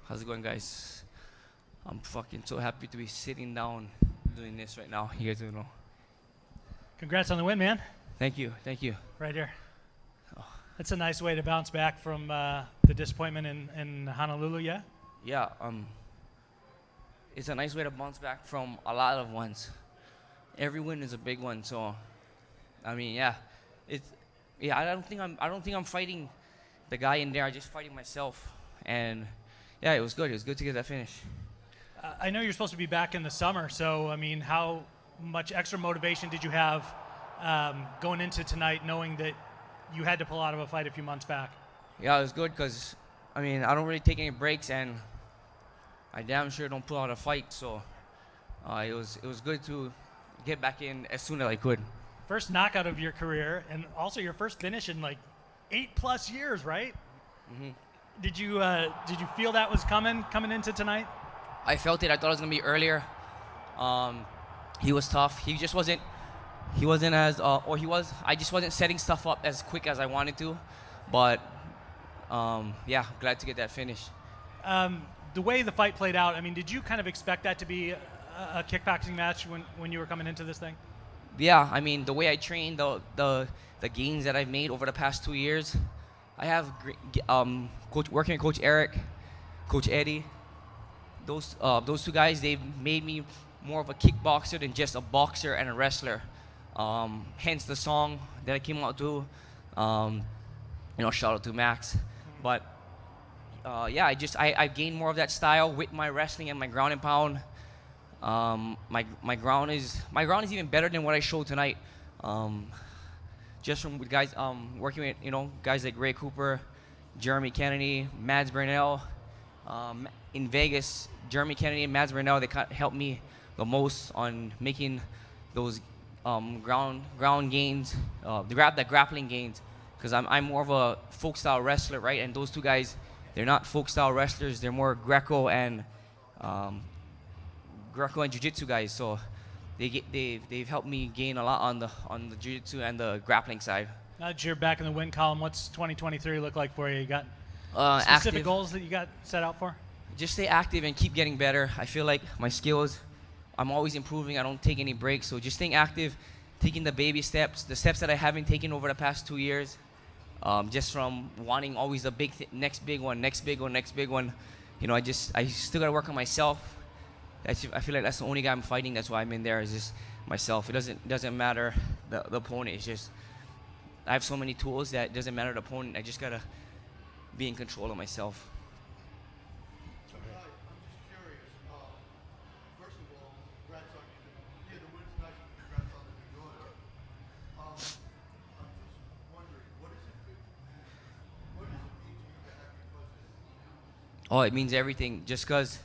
How's it going, guys? I'm fucking so happy to be sitting down doing this right now. You guys don't know. Congrats on the win, man. Thank you, thank you. Right here. Oh. That's a nice way to bounce back from the disappointment in Honolulu, yeah? Yeah, it's a nice way to bounce back from a lot of ones. Every win is a big one, so I mean, yeah, I don't think I'm fighting the guy in there. I'm just fighting myself, and yeah, it was good. It was good to get that finish. I know you're supposed to be back in the summer, so I mean, how much extra motivation did you have going into tonight, knowing that you had to pull out of a fight a few months back? Yeah, it was good because I mean, I don't really take any breaks, and I damn sure don't pull out a fight. So it was good to get back in as soon as I could. First knockout of your career, and also your first finish in like 8+ years, right? Mm-hmm. Did you feel that was coming into tonight? I felt it. I thought it was gonna be earlier. He was tough. He just wasn't. He wasn't as, or he was. I just wasn't setting stuff up as quick as I wanted to. But yeah, glad to get that finish. The way the fight played out, I mean, did you kind of expect that to be a kickboxing match when you were coming into this thing? Yeah, I mean, the way I trained, the gains that I've made over the past 2 years, I have working with Coach Eric, Coach Eddie. Those two guys, they've made me more of a kickboxer than just a boxer and a wrestler. Hence the song that I came out to. Shout out to Max. But yeah, I gained more of that style with my wrestling and my ground and pound. My ground is even better than what I showed tonight. Just from guys working with guys like Ray Cooper, Jeremy Kennedy, Mads Burnell. In Vegas, Jeremy Kennedy and Mads Burnell, they helped me the most on making those ground gains, the grappling gains, because I'm more of a folk style wrestler, right? And those two guys, they're not folk style wrestlers. They're more Greco and jiu-jitsu guys. So they've helped me gain a lot on the jiu-jitsu and the grappling side. Now that you're back in the win column, what's 2023 look like for you? You got specific Active. goals that you got set out for? Just stay active and keep getting better. I feel like my skills, I'm always improving. I don't take any breaks. So just staying active, taking the baby steps, the steps that I haven't taken over the past 2 years, just from wanting always the next big one. I still gotta work on myself. I feel like that's the only guy I'm fighting. That's why I'm in there, is just myself. It doesn't matter the opponent. It's just I have so many tools that it doesn't matter the opponent. I just gotta be in control of myself. Oh, it means everything. Just because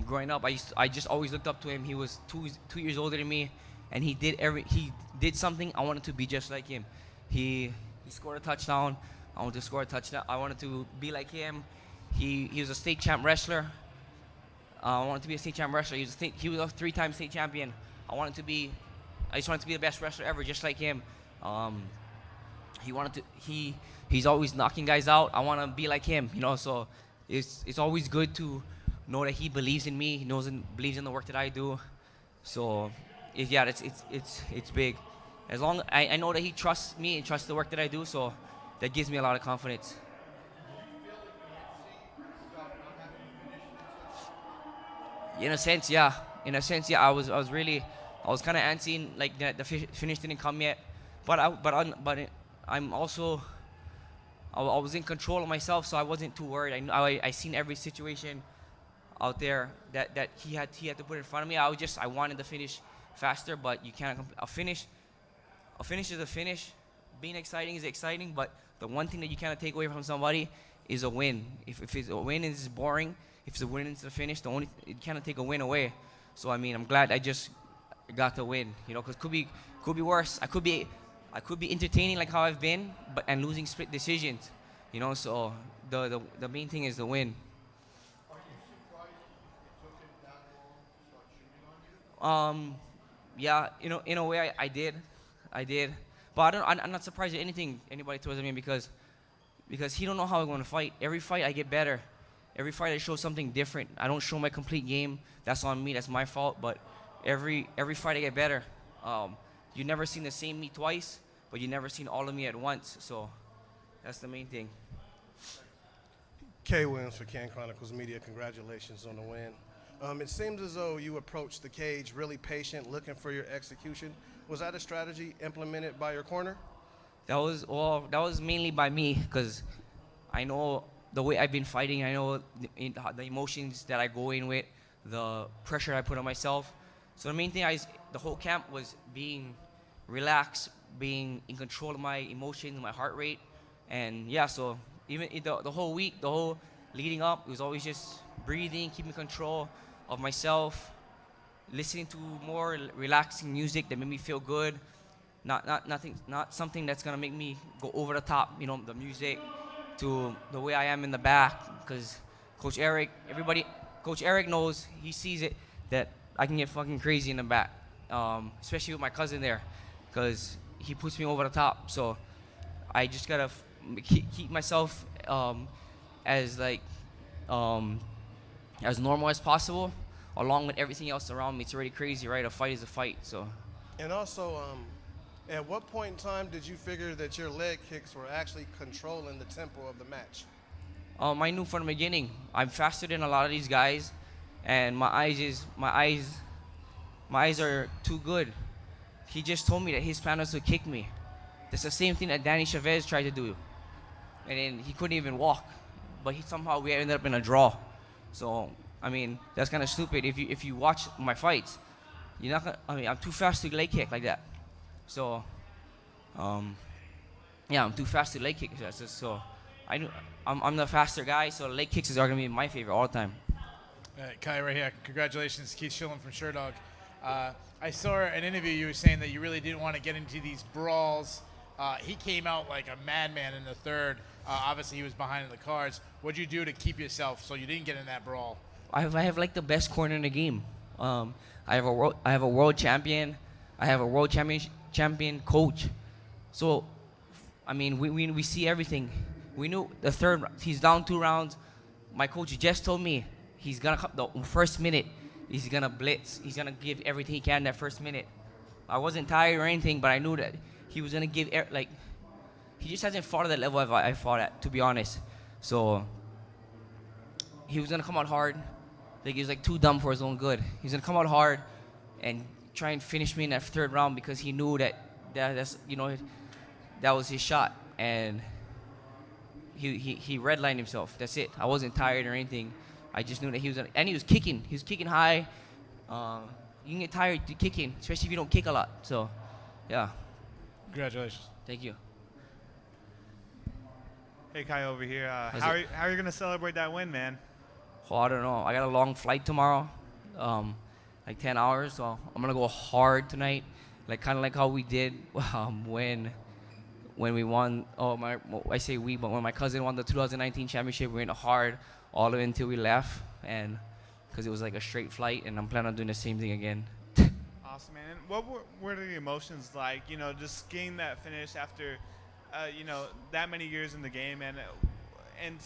growing up, I just always looked up to him. He was 2 years older than me, and he did something. I wanted to be just like him. He scored a touchdown. I wanted to score a touchdown. I wanted to be like him. He was a state champ wrestler. I wanted to be a state champ wrestler. He was a 3-time state champion. I just wanted to be the best wrestler ever, just like him. He's always knocking guys out. I want to be like him, So it's always good to know that he believes in me. He believes in the work that I do. So it's big. As long I know that he trusts me and trusts the work that I do, so that gives me a lot of confidence. In a sense, yeah. I was kind of antsy, like the finish didn't come yet, but I'm also. I was in control of myself, so I wasn't too worried. I seen every situation out there that he had to put in front of me. I wanted to finish faster, but you can't. A finish is a finish. Being exciting is exciting, but the one thing that you cannot take away from somebody is a win. If it's a win and it's boring, if it's a win and it's a finish, you cannot take a win away. So I mean, I'm glad I just got the win. Because could be worse. I could be entertaining like how I've been, and losing split decisions, So the main thing is the win. Are you surprised it took him that long to start shooting on you? Yeah, in a way I did, but I'm not surprised at anything anybody throws at me because he don't know how I'm going to fight. Every fight I get better. every fight I show something different. I don't show my complete game. That's on me. That's my fault. But every fight I get better. You never seen the same me twice, but you never seen all of me at once. So that's the main thing. K. Williams for Can Chronicles Media. Congratulations on the win. It seems as though you approached the cage really patient, looking for your execution. Was that a strategy implemented by your corner? That was mainly by me, because I know the way I've been fighting. I know the emotions that I go in with, the pressure I put on myself. So the main thing the whole camp was being relaxed, being in control of my emotions, my heart rate, and yeah. So even the whole week, the whole leading up, it was always just breathing, keeping control of myself, listening to more relaxing music that made me feel good. Not something that's gonna make me go over the top. You know, the music to the way I am in the back, because Coach Eric knows, he sees it, that I can get fucking crazy in the back, especially with my cousin there, because he puts me over the top. So I just gotta keep myself as like as normal as possible, along with everything else around me. It's already crazy, right? A fight is a fight. So. And also, at what point in time did you figure that your leg kicks were actually controlling the tempo of the match? I knew from the beginning. I'm faster than a lot of these guys, and my eyes are too good. He just told me that his plan was to kick me. That's the same thing that Danny Chavez tried to do, and then he couldn't even walk. But somehow we ended up in a draw. So I mean, that's kind of stupid. If you watch my fights, you're not gonna. I mean, I'm too fast to leg kick like that. So, yeah, I'm too fast to leg kick. So I'm the faster guy. So leg kicks are gonna be my favorite all the time. Kai, right here. Congratulations, Keith Schillen from Sherdog. I saw an interview you were saying that you really didn't want to get into these brawls. He came out like a madman in the third. Obviously, he was behind in the cards. What'd you do to keep yourself so you didn't get in that brawl? I have like the best corner in the game. I have a world champion. I have a world champion coach. So, I mean, we see everything. We knew the third. He's down 2 rounds. My coach just told me he's gonna come the first minute. He's gonna blitz. He's gonna give everything he can that first minute. I wasn't tired or anything, but I knew that he was gonna give he just hasn't fought at that level I fought at, to be honest. So he was gonna come out hard. Like he was like too dumb for his own good. He's gonna come out hard and try and finish me in that third round because he knew that's that was his shot, and he redlined himself. That's it. I wasn't tired or anything. I just knew that he was and he was kicking. He was kicking high. You can get tired kicking, especially if you don't kick a lot. So, yeah. Congratulations. Thank you. Hey, Kai over here. How's How it? are you going to celebrate that win, man? Oh, I don't know. I got a long flight tomorrow, like 10 hours. So I'm gonna go hard tonight, kind of like how we did when we won. I say we, but when my cousin won the 2019 championship, we went hard all the way until we left, and because it was like a straight flight, and I'm planning on doing the same thing again. Awesome, man. And what were the emotions like? Just getting that finish after, that many years in the game, and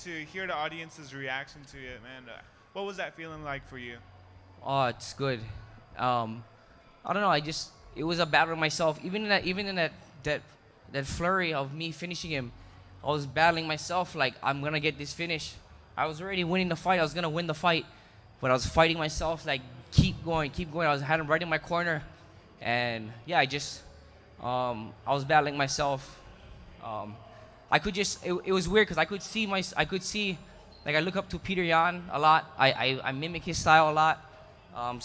to hear the audience's reaction to it, man. What was that feeling like for you? Oh, it's good. I don't know. It was a battle with myself. Even in that flurry of me finishing him, I was battling myself. Like, I'm gonna get this finish. I was already winning the fight. I was gonna win the fight, but I was fighting myself. Like, keep going. I had him right in my corner, and yeah, I was battling myself. It was weird because I could see, like, I look up to Peter Yan a lot. I mimic his style a lot. I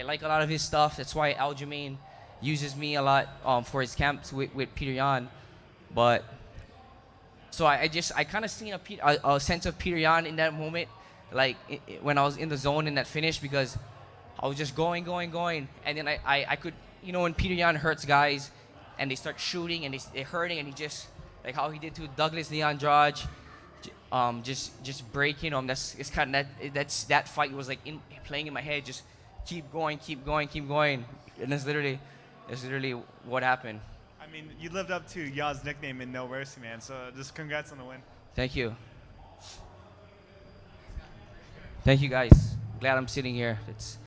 like a lot of his stuff. That's why Aljamain uses me a lot for his camps with Peter Yan. But so I kind of seen a sense of Peter Yan in that moment, like when I was in the zone in that finish, because I was just going, and then I could, when Peter Yan hurts guys and they start shooting and they're hurting, and he just, like how he did to Douglas Leon Drage, just breaking them. That fight was like playing in my head. Just keep going, and that's literally what happened. I mean, you lived up to Ya's nickname in No Mercy, man. So just congrats on the win. Thank you. Thank you guys. Glad I'm sitting here. It's